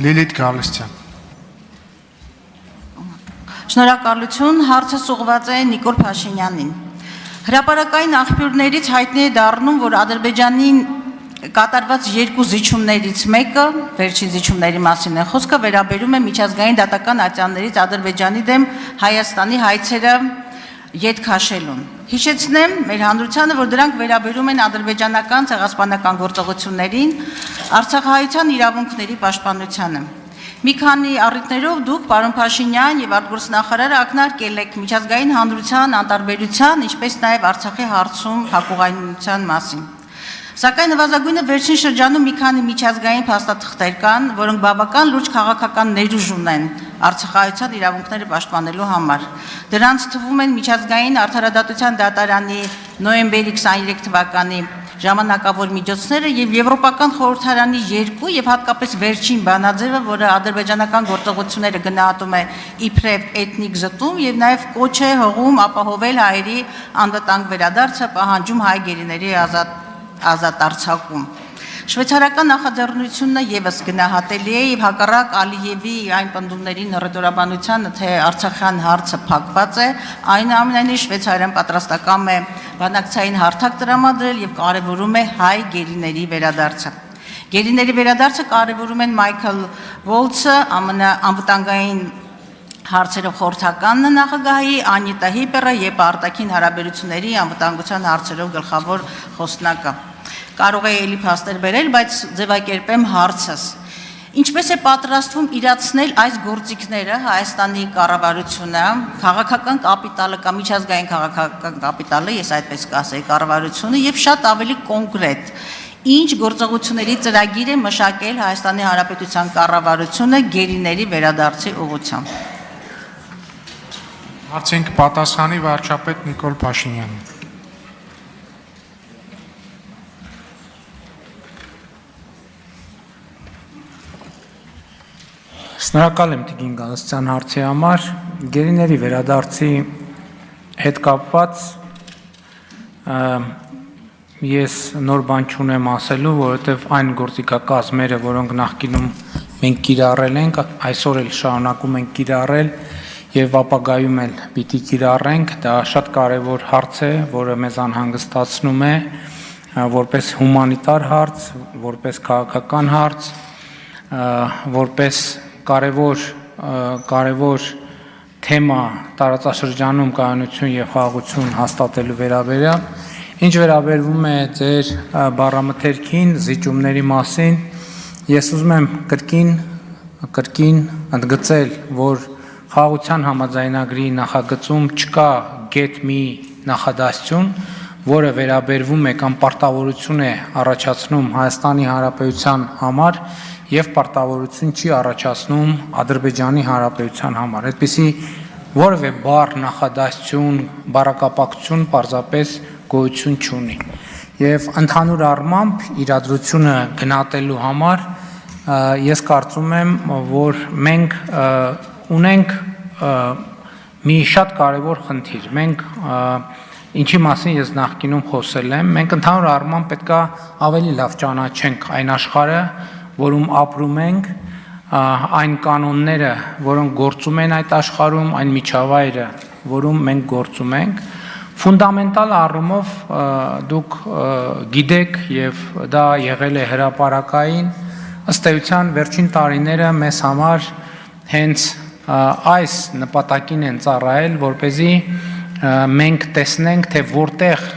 Լիլիթ Գալստյան։ Շնորհակալություն, հարցը ուղղված է Նիկոլ Փաշինյանին։ Հրապարակային աղբյուրներից հայտնի է դառնում, որ Ադրբեջանին կատարված երկու զիջումներից մեկը, վերջին զիջումների մասին է խոսքը, վերաբերում է միջազգային դատական ատյաններից Ադրբեջանի դեմ Հայաստանի հայցերը ետ քաշելուն։ Հիշեցնեմ մեր հանրությանը, որ դրանք վերաբերում են ադրբեջանական ցեղասպանական գործողություններին, Արցախահայության իրավունքների պաշտպանությանը։ Մի քանի առիթներով դուք, պարոն Փաշինյան եւ արտգործնախարարը ակնարկել եք միջազգային հանրության անտարբերության, ինչպես նաեւ Արցախի հարցում հակուղայնության մասին։ Սակայն նվազագույնը վերջին շրջանում մի քանի միջազգային փաստաթղթեր կան, որոնք բավական լուրջ քաղաքական ներուժ ունեն Արցախահայության իրավունքները պաշտպանելու համար։ Դրանց թվում են միջազգային արդարադատության դատարանի նոյեմբերի 23 թվականի ժամանակավոր միջոցները եւ Եվրոպական խորհրդարանի 2 եւ հատկապես վերջին բանաձևը, որը ադրբեջանական գործողությունները գնահատում է իբրև էթնիկ զտում եւ նաեւ կոչ է հողում ապահովել հայերի անվտանգ վերադարձը, պահանջում հայ գերիների ազատ արձակում։ Շվեյցարական նախաձեռնությունը եւս գնահատելի է եւ հակառակ Ալիևի այն պնդումներին հռետորաբանությանը, թե Արցախյան հարցը փակված է, այնուամենայնիվ Շվեյցարիան պատրաստական է բանակցային հարթակ տրամադրել եւ կարեւորում է հայ գերիների վերադարձը։ Գերիների վերադարձը կարեւորում են Մայքլ Վոլցը, ԱՄՆ անվտանգային հարցերով խորհրդական նախագահի, Անիտա Հիպերը եւ արտաքին հարաբերությունների անվտանգության հարցերով գլխավոր խոսնակը։ Կարող է ելի փաստեր բերել, բայց ձևակերպեմ հարցս։ Ինչպես է պատրաստվում իրացնել այս գործիքները Հայաստանի կառավարությունը, քաղաքական կապիտալը կամ միջազգային քաղաքական կապիտալը, ես այդպես կասեի, կառավարությունը եւ շատ ավելի կոնկրետ ինչ գործողությունների ծրագիր է մշակել Հայաստանի Հանրապետության կառավարությունը գերիների վերադարձի ուղղությամբ։ Հարցին կպատասխանի վարչապետ Նիկոլ Փաշինյանը։ Շնորհակալ եմ Տիկին Գալստյան հարցի համար։ Գերիների վերադարձի հետ կապված ես նոր բան չունեմ ասելու, որովհետև այն գործիքակազմերը, որոնք նախկինում մենք կիրառել ենք, այսօր էլ շարունակում ենք կիրառել եւ ապագայում էլ պիտի կիրառենք, դա շատ կարեւոր հարց է, որը մեզ անհանգստացնում է, որպես հումանիտար հարց, որպես քաղաքական հարց, որպես կարևոր թեմա տարածաշրջանում կայունություն եւ խաղաղություն հաստատելու վերաբերյալ, ինչ վերաբերվում է ձեր բառամթերքին, զիջումների մասին, ես ուզում եմ կրկին ընդգծել, որ խաղաղության համաձայնագրի նախագծում չկա գետ մի նախադասություն, որը վերաբերվում է կամ պարտավորություն է առաջացնում Հայաստանի Հանրապետության համար եւ պարտավորություն չի առաջացնում Ադրբեջանի Հանրապետության համար։ Այդպիսի որևէ բառ նախադասություն, բառակապակցություն պարզապես գոյություն չունի։ Եվ ընդհանուր առմամբ իրադրությունը գնահատելու համար ես կարծում եմ, որ մենք ունենք մի շատ կարևոր խնդիր։ Մենք ինչի մասին ես նախկինում խոսել եմ, մենք ընդհանուր առմամբ պետք է ավելի լավ ճանաչենք այն աշխարհը, որում ապրում ենք, այն կանոնները, որոնք գործում են այդ աշխարհում, այն միջավայրը, որում մենք գործում ենք, ֆունդամենտալ առումով դուք գիտեք եւ դա եղել է հրապարակային, ըստ էության վերջին տարիները մեզ համար հենց այս նպատակին են ծառայել, որպեսզի մենք տեսնենք, թե որտեղ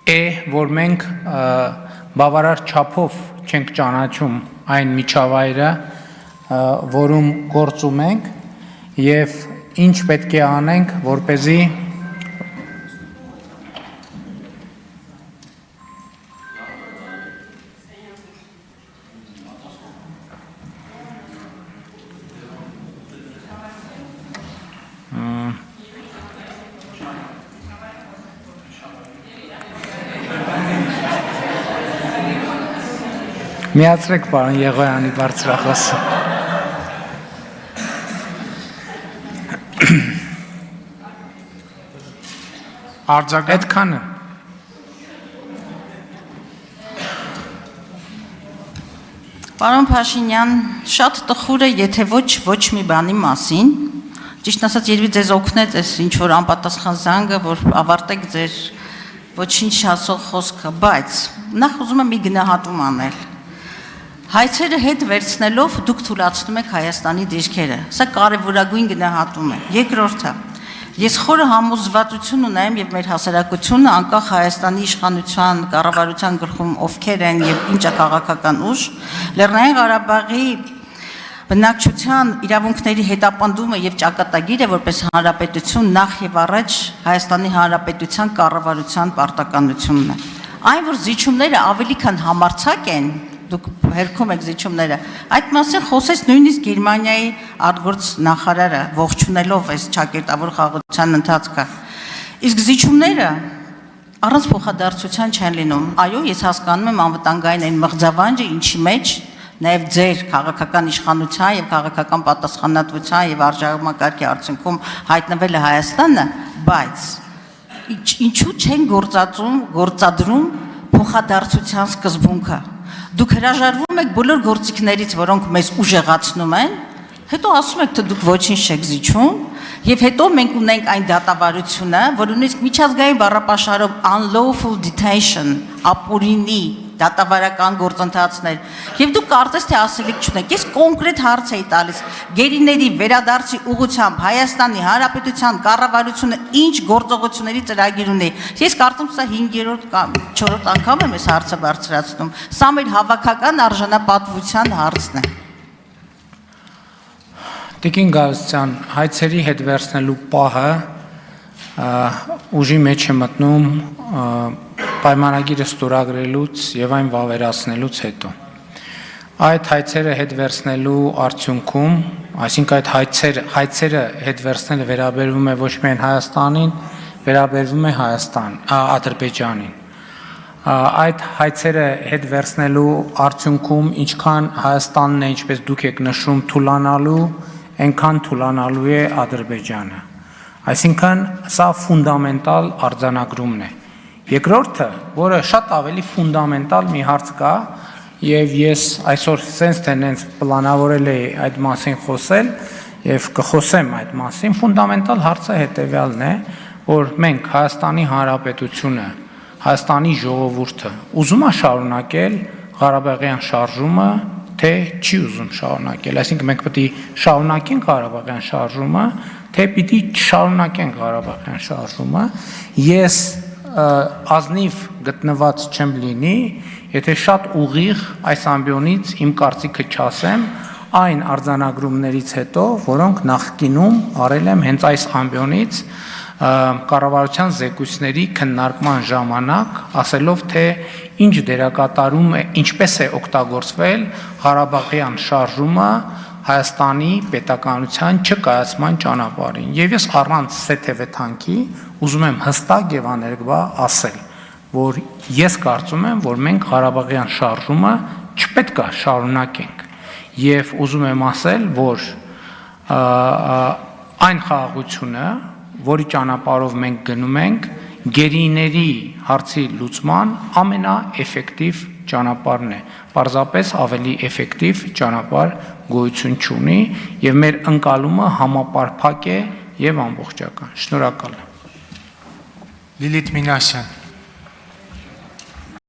է, որ մենք բավարար չափով չենք ճանաչում այն միջավայրը, որում գործում ենք եւ ինչ պետք է անենք, որպեսզի միացրեք պարոն Եղոյանի բարձրախոսը։ Այդքանը։ Պարոն Փաշինյան, շատ տխուր է, եթե ոչ մի բանի մասին, ճիշտ ասած, երևի ձեզ օգնեց այս ինչ որ անպատասխան զանգը, որ ավարտեք ձեր ոչինչ ասող խոսքը, բայց նախ ուզում եմ մի գնահատում անել։ Հայցերը հետ վերցնելով դուք թույլատնում եք Հայաստանի դիրքերը։ Սա կարևորագույն գնահատում է։ Երկրորդը, ես խորը համոզվածություն ունեմ եւ մեր հասարակությունը անկախ Հայաստանի իշխանության կառավարության գլխում ովքեր են եւ ինչ է քաղաքական ուժ, Լեռնային Ղարաբաղի բնակչության իրավունքների հետապնդումը եւ ճակատագիրը որպես հանրապետություն նախ եւ առաջ Հայաստանի Հանրապետության կառավարության պարտականությունն է։ Այն որ զիջումները ավելի քան համարձակ են, դուք հերքում եք զիջումները, այդ մասին խոսեց նույնիսկ Գերմանիայի արտգործ նախարարը, ողջունելով այս ճակերտավոր խաղաղության ընթացքը։ Իսկ զիջումները առանց փոխադարձության չեն լինում։ Այո, ես հասկանում եմ անվտանգային այն մղձավանջը, ինչի մեջ նաև ձեր քաղաքական իշխանության եւ քաղաքական պատասխանատվության եւ արժանապատվի արդյունքում հայտնվել է Հայաստանը, բայց ինչու չեն գործադրում փոխադարձության սկզբունքը։ Դուք հրաժարվում եք բոլոր գործիքներից, որոնք մեզ ուժեղացնում են, հետո ասում եք, թե դուք ոչինչ չեք զիջում, եւ հետո մենք ունենք այն դատավարությունը, որ ունենք միջազգային բառապաշարով unlawful detention, ապօրինի դատավարական գործընթացներ, եւ դուք կարծես թե ասելիք չունեք։ Ես կոնկրետ հարց էի տալիս գերիների վերադարձի ուղղությամբ Հայաստանի Հանրապետության կառավարությունը ինչ գործողությունների ծրագիր ունի։ Ես կարծում եմ սա 5-րդ կամ 4-րդ անգամ եմ այս հարցը բարձրացնում։ Սա մեր հավաքական արժանապատվության հարցն է։ Տիկին Գալստյան, հայցերի հետ վերցնելու պահը ուժի մեջ է մտնում պայմանագիրը ստորագրելուց եւ այն վավերացնելուց հետո։ Այդ հայցերը հետ վերցնելու արդյունքում, այսինքն այդ հայցերը հետ վերցնելը վերաբերվում է ոչ միայն Հայաստանին, վերաբերվում է Ադրբեջանին։ Այդ հայցերը հետ վերցնելու արդյունքում ինչքան Հայաստանն է, ինչպես դուք եք նշում, թուլանալու, այնքան թուլանալու է Ադրբեջանը։ Այսինքն սա ֆունդամենտալ արձանագրումն է։ Երկրորդը, որը շատ ավելի ֆունդամենտալ մի հարց կա, եւ ես այսօր sense tendenz պլանավորել էի այդ մասին խոսել եւ կխոսեմ այդ մասին, ֆունդամենտալ հարցը հետեւյալն է, որ մենք Հայաստանի Հանրապետությունը, Հայաստանի ժողովուրդը ուզում է շարունակել Ղարաբաղյան շարժումը, թե չի ուզում շարունակել, այսինքն մենք պետք է շարունակենք Ղարաբաղյան շարժումը, թե պիտի չշարունակենք Ղարաբաղյան շարժումը։ Ես ազնիվ գտնված չեմ լինի, եթե շատ ուղիղ այս ամբիոնից իմ կարծիքը չասեմ այն արձանագրումներից հետո, որոնք նախկինում արել եմ հենց այս ամբիոնից կառավարության զեկույցների քննարկման ժամանակ, ասելով թե ինչ դերակատարում է, ինչպես է օգտագործվել Ղարաբաղյան շարժումը Հայաստանի պետականության չկայացման ճանապարհին։ Եվ ես առանց սեթևեթանքի ուզում եմ հստակ եւ աներկբա ասել, որ ես կարծում եմ, որ մենք Ղարաբաղյան շարժումը չպետք է շարունակենք։ Եվ ուզում եմ ասել, որ այն խաղաղությունը, որի ճանապարհով մենք գնում ենք, գերիների հարցի լուծման ամենաէֆեկտիվ ճանապարհն է։ Պարզապես ավելի էֆեկտիվ ճանապարհ գոյություն չունի եւ մեր ընկալումը համապարփակ է եւ ամբողջական։ Շնորհակալ եմ։ Լիլիթ Մինասյան։